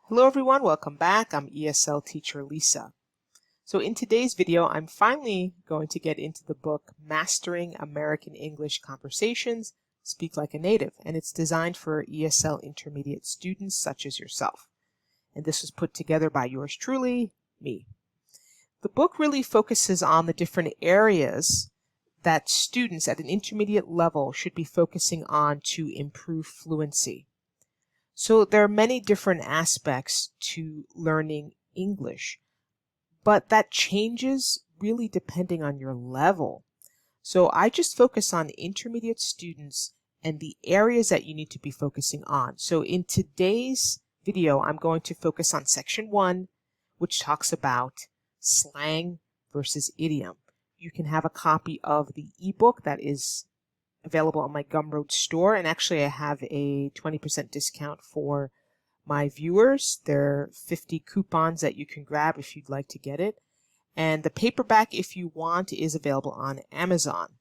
Hello everyone, welcome back. I'm ESL teacher Lisa. So in today's video, I'm finally going to get into the book Mastering American English Conversations, Speak Like a Native, and it's designed for ESL intermediate students such as yourself. And this was put together by yours truly, me. The book really focuses on the different areas that students at an intermediate level should be focusing on to improve fluency. So there are many different aspects to learning English, but that changes really depending on your level. So I just focus on intermediate students and the areas that you need to be focusing on. So in today's video, I'm going to focus on section 1, which talks about slang versus idiom. You can have a copy of the ebook that is available on my Gumroad store, and actually I have a 20% discount for my viewers. There are 50 coupons that you can grab if you'd like to get it, and the paperback, if you want, is available on Amazon.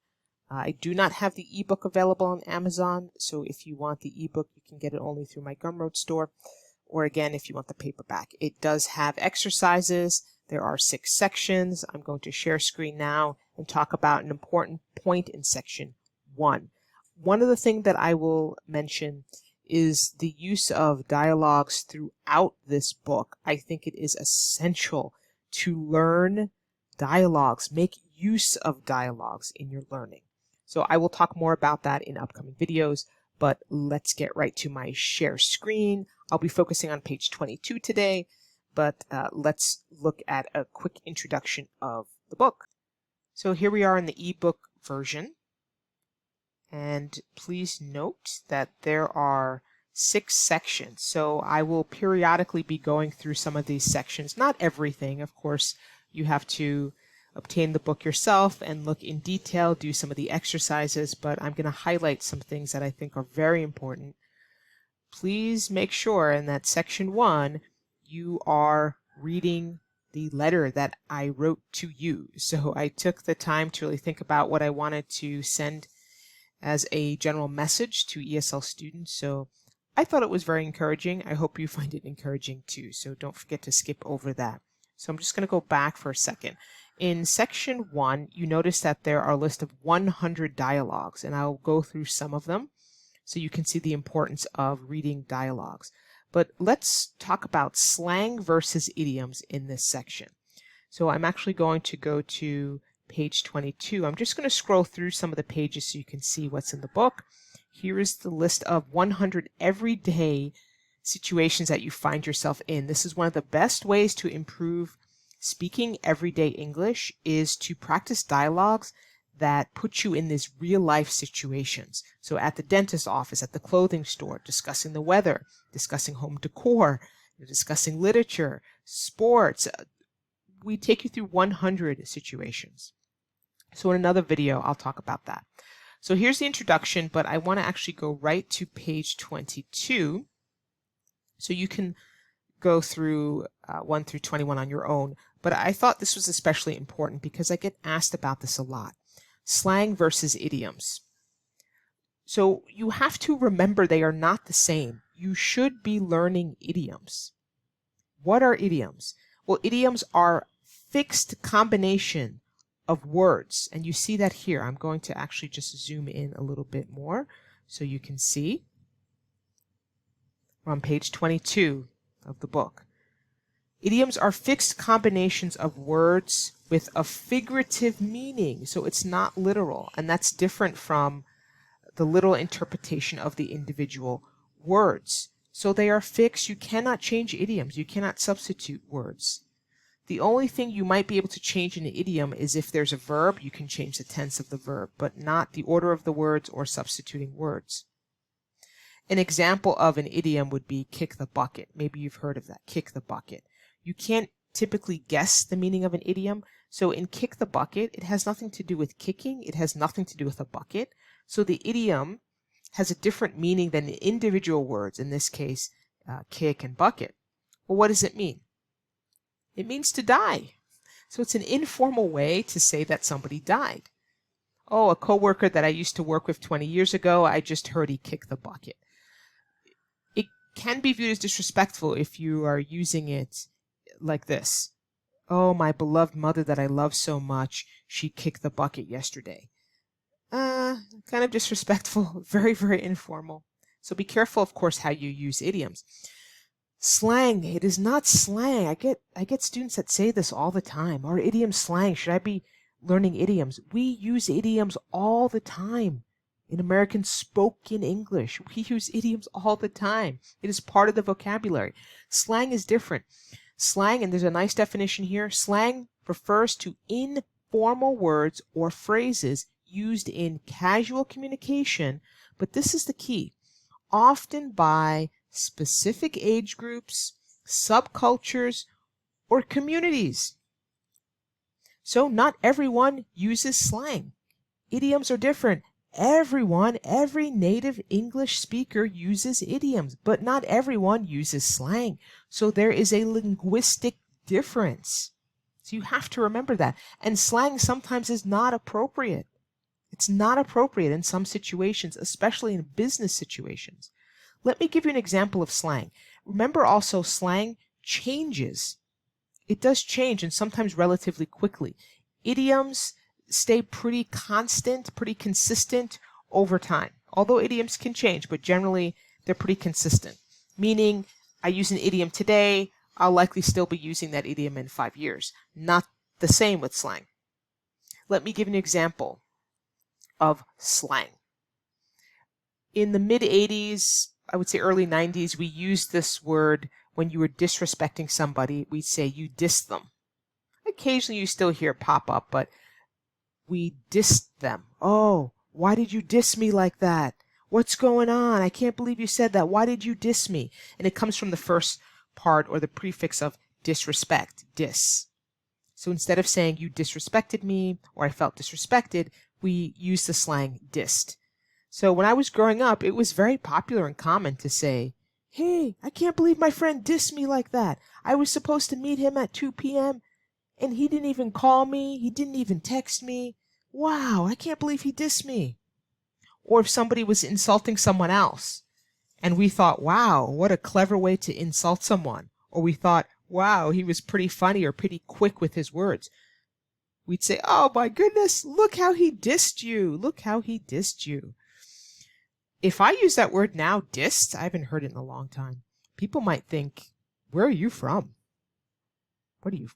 I do not have the ebook available on Amazon, so if you want the ebook you can get it only through my Gumroad store, or again if you want the paperback. It does have exercises. There are 6 sections. I'm going to share screen now and talk about an important point in section 1. One of the things that I will mention is the use of dialogues throughout this book. I think it is essential to learn dialogues, make use of dialogues in your learning. So I will talk more about that in upcoming videos, but let's get right to my share screen. I'll be focusing on page 22 today, but let's look at a quick introduction of the book. So here we are in the ebook version. And please note that there are 6 sections, so I will periodically be going through some of these sections. Not everything, of course. You have to obtain the book yourself and look in detail, do some of the exercises, but I'm going to highlight some things that I think are very important. Please make sure in that section 1 you are reading the letter that I wrote to you. So I took the time to really think about what I wanted to send as a general message to ESL students. So I thought it was very encouraging. I hope you find it encouraging too. So don't forget to skip over that. So I'm just going to go back for a second. In section 1, you notice that there are a list of 100 dialogues, and I'll go through some of them so you can see the importance of reading dialogues. But let's talk about slang versus idioms in this section. So I'm actually going to go to page 22. I'm just going to scroll through some of the pages so you can see what's in the book. Here is the list of 100 everyday situations that you find yourself in. This is one of the best ways to improve speaking everyday English, is to practice dialogues that put you in these real life situations. So at the dentist's office, at the clothing store, discussing the weather, discussing home decor, discussing literature, sports. We take you through 100 situations. So in another video, I'll talk about that. So here's the introduction, but I want to actually go right to page 22. So you can go through 1 through 21 on your own. But I thought this was especially important because I get asked about this a lot. Slang versus idioms. So you have to remember they are not the same. You should be learning idioms. What are idioms? Well, idioms are fixed combination of words, and you see that here. I'm going to actually just zoom in a little bit more so you can see. We're on page 22 of the book. Idioms are fixed combinations of words with a figurative meaning, so it's not literal, and that's different from the literal interpretation of the individual words. So they are fixed. You cannot change idioms. You cannot substitute words. The only thing you might be able to change in an idiom is if there's a verb, you can change the tense of the verb, but not the order of the words or substituting words. An example of an idiom would be kick the bucket. Maybe you've heard of that, kick the bucket. You can't typically guess the meaning of an idiom. So in kick the bucket, it has nothing to do with kicking. It has nothing to do with a bucket. So the idiom has a different meaning than the individual words, in this case, kick and bucket. Well, what does it mean? It means to die. So it's an informal way to say that somebody died. Oh, a coworker that I used to work with 20 years ago, I just heard he kicked the bucket. can be viewed as disrespectful if you are using it like this. Oh, my beloved mother that I love so much, she kicked the bucket yesterday. Kind of disrespectful, very, very informal. So be careful, of course, how you use idioms. Slang, it is not slang. I get students that say this all the time. Are idioms slang? Should I be learning idioms? We use idioms all the time. In American spoken English, we use idioms all the time. It is part of the vocabulary. Slang is different. Slang, and there's a nice definition here, slang refers to informal words or phrases used in casual communication, but this is the key, often by specific age groups, subcultures, or communities. So not everyone uses slang. Idioms are different. Every native English speaker uses idioms, but not everyone uses slang. So there is a linguistic difference. So you have to remember that. And slang sometimes is not appropriate. It's not appropriate in some situations, especially in business situations. Let me give you an example of slang. Remember also, slang changes. It does change, and sometimes relatively quickly. Idioms stay pretty constant, pretty consistent over time. Although idioms can change, but generally they're pretty consistent. Meaning, I use an idiom today, I'll likely still be using that idiom in 5 years. Not the same with slang. Let me give an example of slang. In the mid-'80s, I would say early 90s, we used this word when you were disrespecting somebody. We'd say you dissed them. Occasionally you still hear it pop up, but we dissed them. Oh, why did you diss me like that? What's going on? I can't believe you said that. Why did you diss me? And it comes from the first part or the prefix of disrespect, dis. So instead of saying you disrespected me or I felt disrespected, we use the slang dissed. So when I was growing up, it was very popular and common to say, hey, I can't believe my friend dissed me like that. I was supposed to meet him at 2 p.m. and he didn't even call me. He didn't even text me. Wow, I can't believe he dissed me. Or if somebody was insulting someone else and we thought, wow, what a clever way to insult someone. Or we thought, wow, he was pretty funny or pretty quick with his words. We'd say, oh my goodness, look how he dissed you. Look how he dissed you. If I use that word now, dissed, I haven't heard it in a long time. People might think, where are you from? What are you,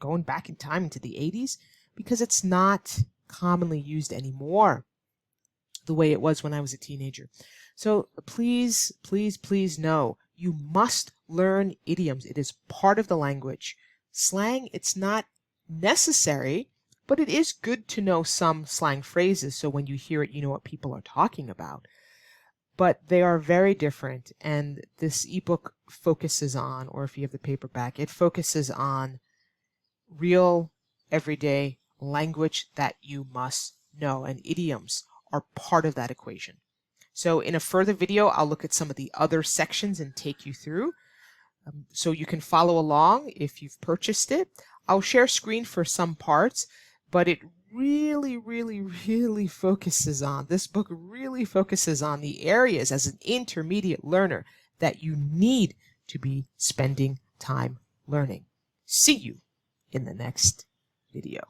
going back in time into the 80s? Because it's not commonly used anymore the way it was when I was a teenager. So please, please, please know, you must learn idioms. It is part of the language. Slang, it's not necessary, but it is good to know some slang phrases so when you hear it, you know what people are talking about. But they are very different, and this ebook focuses on, or if you have the paperback, it focuses on real, everyday language that you must know, and idioms are part of that equation. So in a further video, I'll look at some of the other sections and take you through, so you can follow along if you've purchased it. I'll share screen for some parts, but it really focuses on, this book really focuses on the areas as an intermediate learner that you need to be spending time learning. See you in the next video.